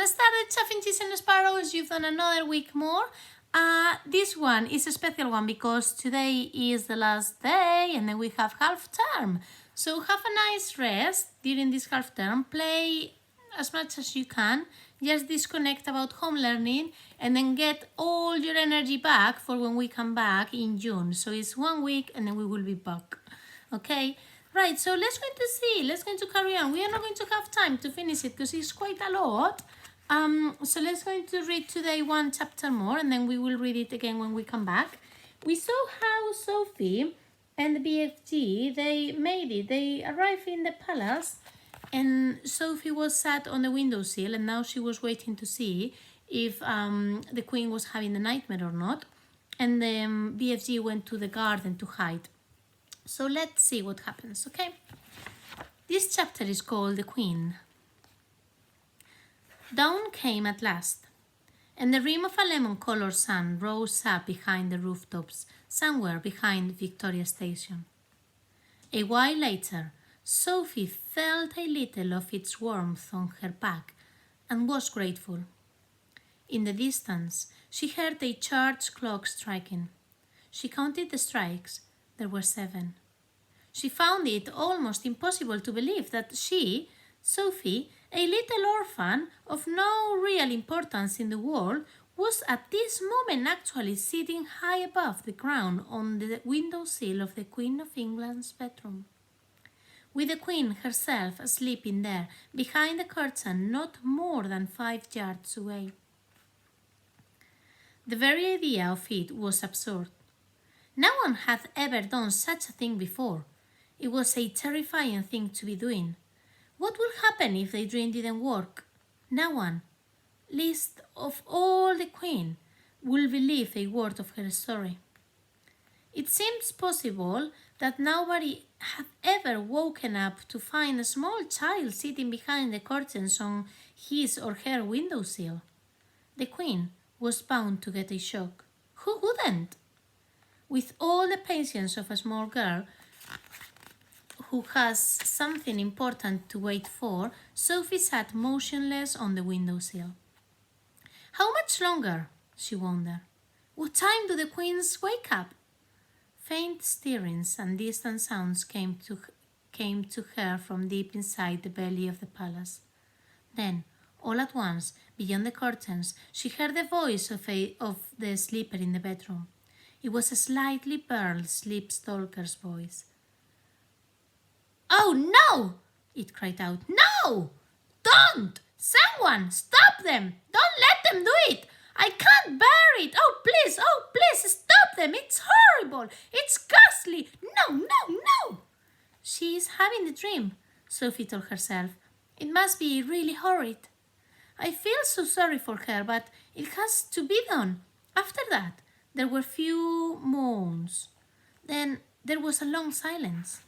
started Chaffinches and Sparrows. You've done another week more. This one is a special one because today is the last day and then we have half term. So have a nice rest during this half term. Play as much as you can. Just disconnect about home learning and then get all your energy back for when we come back in June. So it's 1 week and then we will be back. Okay? Right, so let's going to carry on. We are not going to have time to finish it because it's quite a lot. So let's going to read today one chapter more and then we will read it again when we come back. We saw how Sophie and the BFG, they made it. They arrived in the palace and Sophie was sat on the windowsill and now she was waiting to see if the queen was having a nightmare or not. And then BFG went to the garden to hide. So let's see what happens, okay? This chapter is called The Queen. Dawn came at last, and the rim of a lemon-colored sun rose up behind the rooftops, somewhere behind Victoria Station. A while later, Sophie felt a little of its warmth on her back and was grateful. In the distance, she heard a church clock striking. She counted the strikes. There were 7. She found it almost impossible to believe that she, Sophie, a little orphan of no real importance in the world, was at this moment actually sitting high above the ground on the windowsill of the Queen of England's bedroom, with the Queen herself sleeping there behind the curtain not more than 5 yards away. The very idea of it was absurd. No one had ever done such a thing before. It was a terrifying thing to be doing. What would happen if the dream didn't work? No one, least of all the Queen, will believe a word of her story. It seems possible that nobody had ever woken up to find a small child sitting behind the curtains on his or her windowsill. The Queen was bound to get a shock. Who wouldn't? With all the patience of a small girl who has something important to wait for, Sophie sat motionless on the windowsill. How much longer? She wondered. What time do the queens wake up? Faint stirrings and distant sounds came to her from deep inside the belly of the palace. Then, all at once, beyond the curtains, she heard the voice of the sleeper in the bedroom. It was a slightly burled sleep-stalker's voice. "Oh, no!" it cried out. "No! Don't! Someone! Stop them! Don't let them do it! I can't bear it! Oh, please! Stop them! It's horrible! It's ghastly! No! She is having a dream," Sophie told herself. "It must be really horrid. I feel so sorry for her, but it has to be done." After that, there were few moans. Then there was a long silence.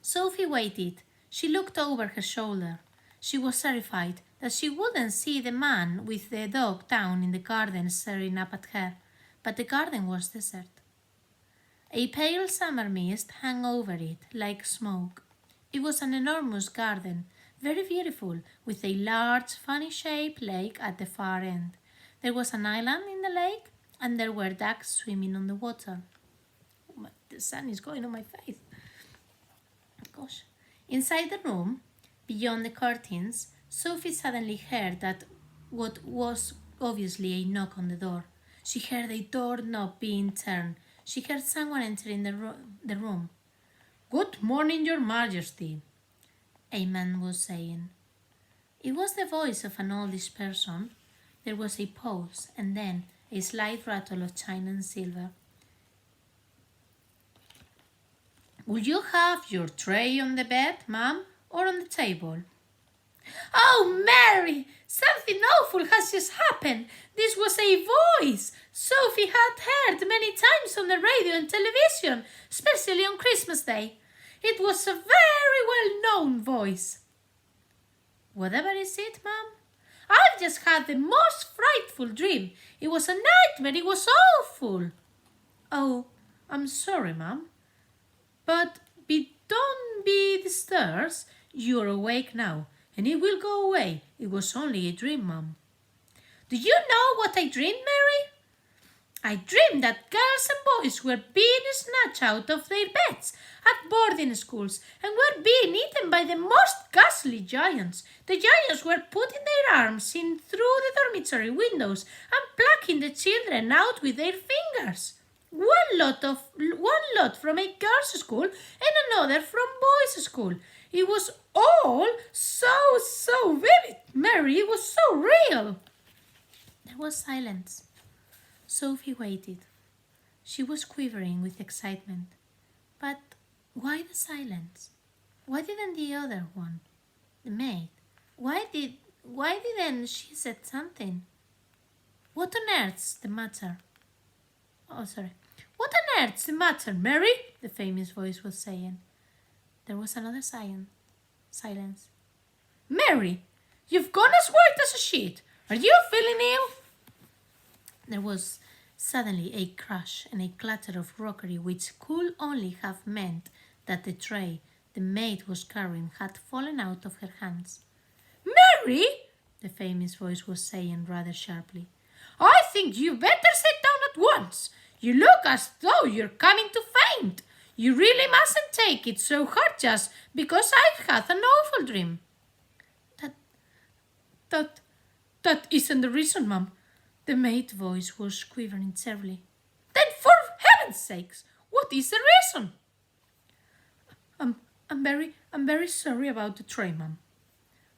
Sophie waited. She looked over her shoulder. She was terrified that she wouldn't see the man with the dog down in the garden staring up at her, but the garden was desert. A pale summer mist hung over it like smoke. It was an enormous garden, very beautiful, with a large, funny-shaped lake at the far end. There was an island in the lake, and there were ducks swimming on the water. Oh, the sun is going on my face. Gosh. Inside the room, beyond the curtains, Sophie suddenly heard what was obviously a knock on the door. She heard a doorknob being turned. She heard someone entering the room. "Good morning, Your Majesty," a man was saying. It was the voice of an oldish person. There was a pause, and then a slight rattle of china and silver. "Would you have your tray on the bed, ma'am, or on the table?" "Oh, Mary! Something awful has just happened. This was a voice Sophie had heard many times on the radio and television, especially on Christmas Day. It was a very well-known voice." "Whatever is it, ma'am?" "I've just had the most frightful dream. It was a nightmare. It was awful." "Oh, I'm sorry, ma'am. But don't be disturbed. You're awake now. and it will go away. It was only a dream, Mum. Do you know what I dreamed, Mary? I dreamed that girls and boys were being snatched out of their beds at boarding schools and were being eaten by the most ghastly giants. The giants were putting their arms in through the dormitory windows and plucking the children out with their fingers. One lot from a girls' school and another from boys' school. It was all so vivid, Mary. It was so real. There was silence. Sophie waited. She was quivering with excitement. But why the silence? Why didn't the other one, the maid, why didn't she say something? What on earth's the matter? What on earth's the matter, Mary? The famous voice was saying. There was another silence. Mary, you've gone as white as a sheet. Are you feeling ill? There was suddenly a crash and a clatter of crockery which could only have meant that the tray the maid was carrying had fallen out of her hands. Mary, the famous voice was saying rather sharply, I think you better sit down at once. You look as though you're coming to faint. You really mustn't take it so hard just because I've had an awful dream. That isn't the reason, Mum. The maid's voice was quivering terribly. Then for heaven's sakes, what is the reason? I'm very sorry about the tray, Mum.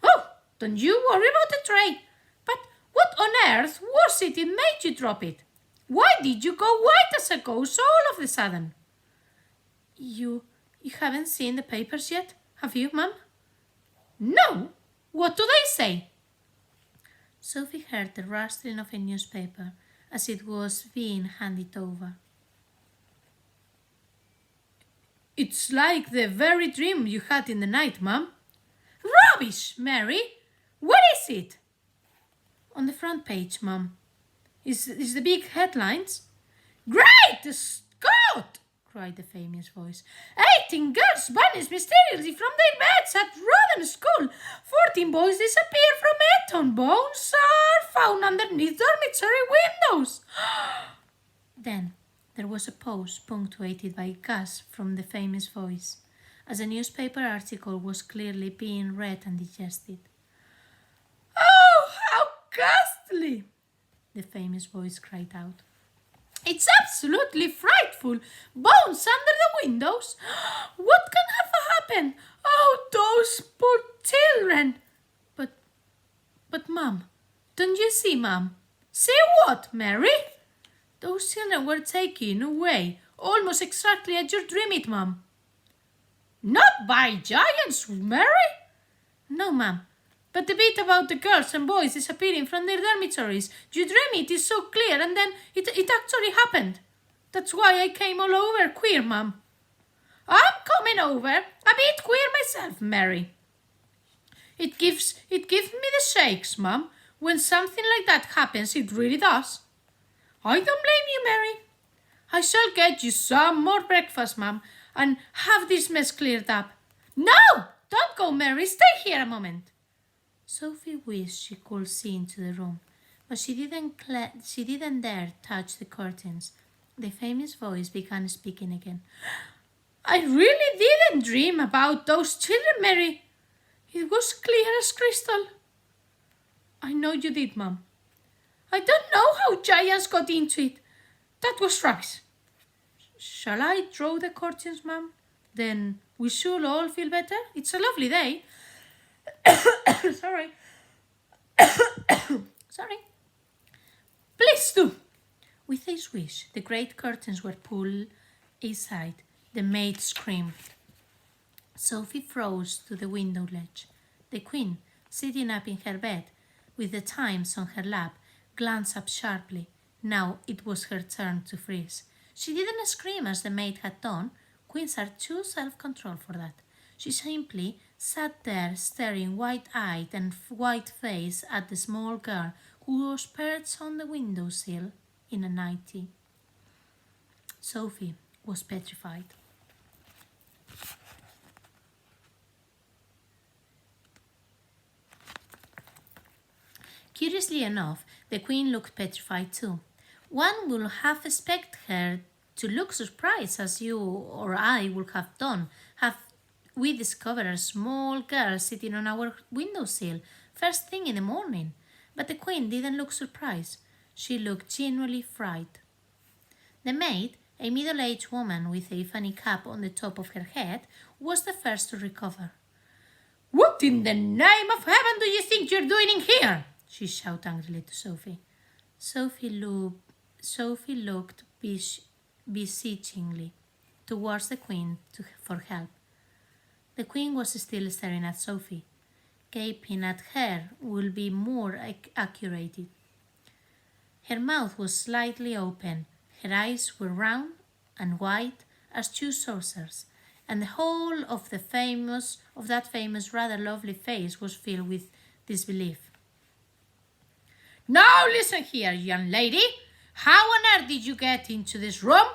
Oh, don't you worry about the tray. But what on earth was it made you drop it? Why did you go white as a ghost all of a sudden? You haven't seen the papers yet, have you, Mum? No. What do they say? Sophie heard the rustling of a newspaper as it was being handed over. It's like the very dream you had in the night, Mum. Rubbish, Mary! What is it? On the front page, Mum. Is the big headlines? Great Scott! Cried the famous voice. 18 girls vanished mysteriously from their beds at Rodden School. 14 boys disappeared from Eton. Bones are found underneath dormitory windows. Then there was a pause punctuated by gasps from the famous voice, as a newspaper article was clearly being read and digested. Oh, how ghastly! The famous voice cried out. It's absolutely frightful. Bones under the windows. What can have happened? Oh, those poor children. But, Mum, don't you see, Mum? See what, Mary? Those children were taken away almost exactly as you dreamed it, Mum. Not by giants, Mary? No, Mum. But the bit about the girls and boys disappearing from their dormitories, you dream it is so clear, and then it actually happened. That's why I came all over queer, Mum. I'm coming over a bit queer myself, Mary. It gives me the shakes, Mum. When something like that happens, it really does. I don't blame you, Mary. I shall get you some more breakfast, Mum, and have this mess cleared up. No! Don't go, Mary. Stay here a moment. Sophie wished she could see into the room, but she didn't dare touch the curtains. The famous voice began speaking again. I really didn't dream about those children, Mary. It was clear as crystal. I know you did, Mum. I don't know how giants got into it. That was rubbish. Shall I draw the curtains, Mum? Then we should all feel better. It's a lovely day. Sorry. Sorry. Please do. With a swish, the great curtains were pulled aside. The maid screamed. Sophie froze to the window ledge. The Queen, sitting up in her bed, with the Times on her lap, glanced up sharply. Now it was her turn to freeze. She didn't scream as the maid had done. Queens are too self-controlled for that. She simply sat there staring wide-eyed and white-faced at the small girl who was perched on the windowsill in a nightie. Sophie was petrified. Curiously enough, the queen looked petrified too. One would have expected her to look surprised, as you or I would have done, have we discovered a small girl sitting on our windowsill first thing in the morning. But the queen didn't look surprised. She looked genuinely frightened. The maid, a middle-aged woman with a funny cap on the top of her head, was the first to recover. "What in the name of heaven do you think you're doing in here?" she shouted angrily to Sophie. Sophie looked beseechingly towards the queen for help. The queen was still staring at Sophie. Gaping at her would be more accurate. Her mouth was slightly open, her eyes were round and white as two saucers, and the whole of that famous rather lovely face was filled with disbelief. "Now listen here, young lady. How on earth did you get into this room?"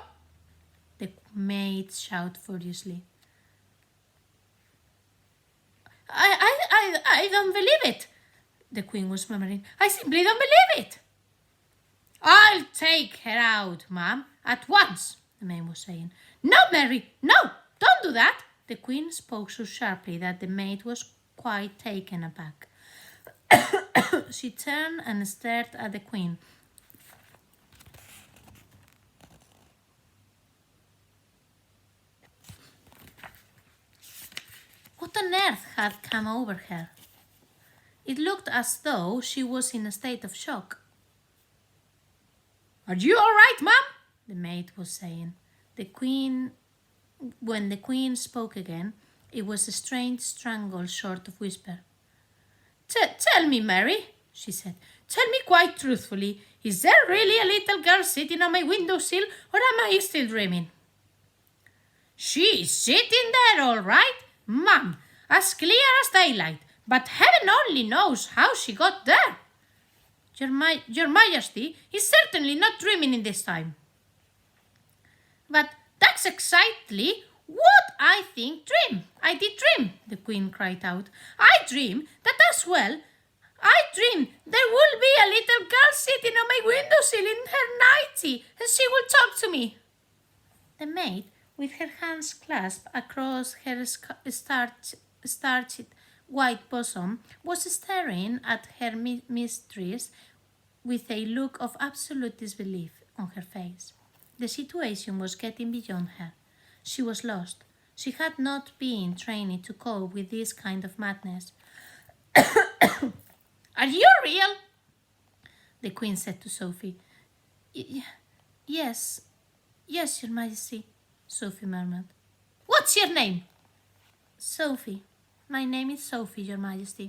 the maid shouted furiously. I don't believe it," the queen was murmuring. "I simply don't believe it." "I'll take her out, ma'am, at once," the maid was saying. "No, Mary, no, don't do that." The queen spoke so sharply that the maid was quite taken aback. She turned and stared at the queen. What on earth had come over her? It looked as though she was in a state of shock. "Are you all right, ma'am?" the maid was saying. When the queen spoke again, it was a strange, strangled sort of whisper. Tell me, Mary," she said. "Tell me quite truthfully, is there really a little girl sitting on my windowsill, or am I still dreaming?" "She's sitting there, all right, ma'am, as clear as daylight, but heaven only knows how she got there. Your Majesty is certainly not dreaming in this time." "But that's exactly what I did dream," the queen cried out. "I dreamed that as well. I dreamed there will be a little girl sitting on my windowsill in her nightie, and she will talk to me." The maid, with her hands clasped across her starched white bosom, was staring at her mistress with a look of absolute disbelief on her face. The situation was getting beyond her. She was lost. She had not been trained to cope with this kind of madness. "Are you real?" the queen said to Sophie. Yes, Your Majesty," Sophie murmured. "What's your name?" "Sophie. My name is Sophie, Your Majesty."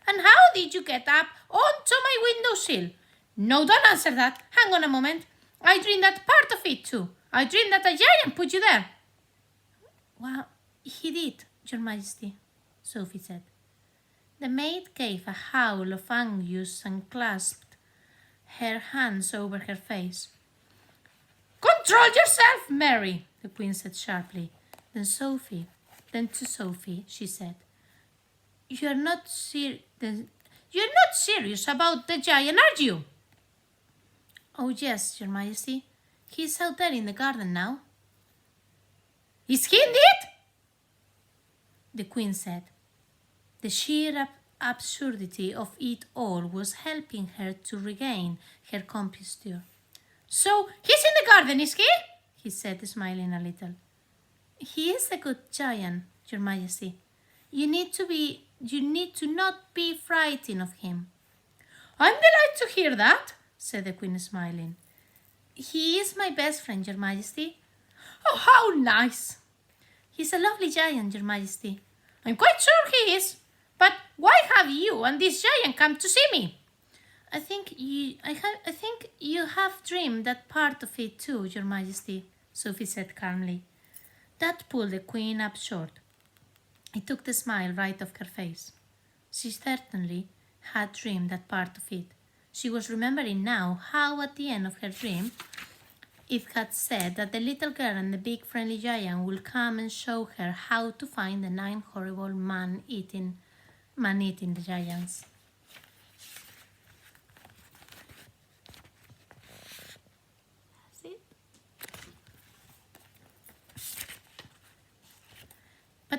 "And how did you get up onto my windowsill?" "No, don't answer that. Hang on a moment. I dreamed that part of it too. I dreamed that a giant put you there." "Well, he did, Your Majesty," Sophie said. The maid gave a howl of anguish and clasped her hands over her face. "Control yourself, Mary," the queen said sharply. Then to Sophie, she said, You're not serious about the giant, are you?" "Oh, yes, Your Majesty. He's out there in the garden now." "Is he indeed?" the queen said. The sheer absurdity of it all was helping her to regain her composure. "So he's in the garden, is he?" said, smiling a little. "He is a good giant, Your Majesty. You need to not be frightened of him." "I'm delighted to hear that," said the queen, smiling. "He is my best friend, Your Majesty." "Oh, how nice!" "He's a lovely giant, Your Majesty." "I'm quite sure he is. But why have you and this giant come to see me?" I think you have dreamed that part of it too, Your Majesty," Sophie said calmly. That pulled the queen up short. It took the smile right off her face. She certainly had dreamed that part of it. She was remembering now how at the end of her dream it had said that the little girl and the big friendly giant would come and show her how to find the 9 horrible man-eating the giants.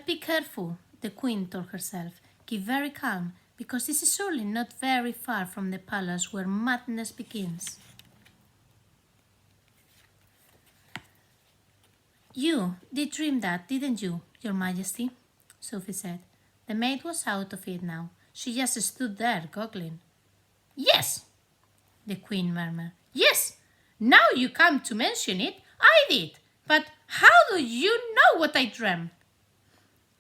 be careful, the queen told herself. Keep very calm, because this is surely not very far from the palace where madness begins. You did dream that, didn't you, Your Majesty? Sophie said. The maid was out of it now. She just stood there, goggling. Yes, the queen murmured. Yes, now you come to mention it, I did. But how do you know what I dreamt?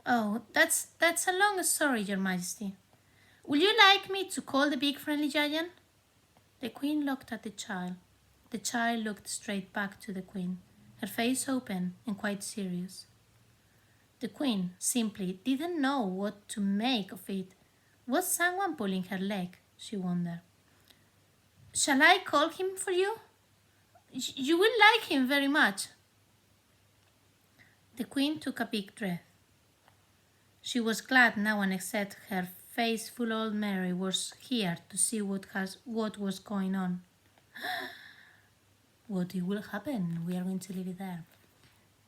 Oh, that's a long story, Your Majesty. Would you like me to call the big friendly giant? The queen looked at the child. The child looked straight back to the queen, her face open and quite serious. The queen simply didn't know what to make of it. Was someone pulling her leg? She wondered. Shall I call him for you? You will like him very much. The queen took a big breath. She was glad no one except her faithful old Mary was here to see what was going on. What will happen? We are going to leave it there.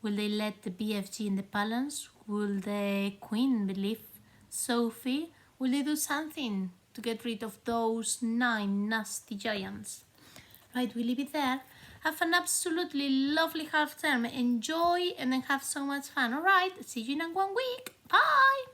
Will they let the BFG in the palace? Will the queen believe Sophie? Will they do something to get rid of those 9 nasty giants? Right, we leave it there. Have an absolutely lovely half term. Enjoy and then have so much fun. Alright, see you in 1 week. Bye!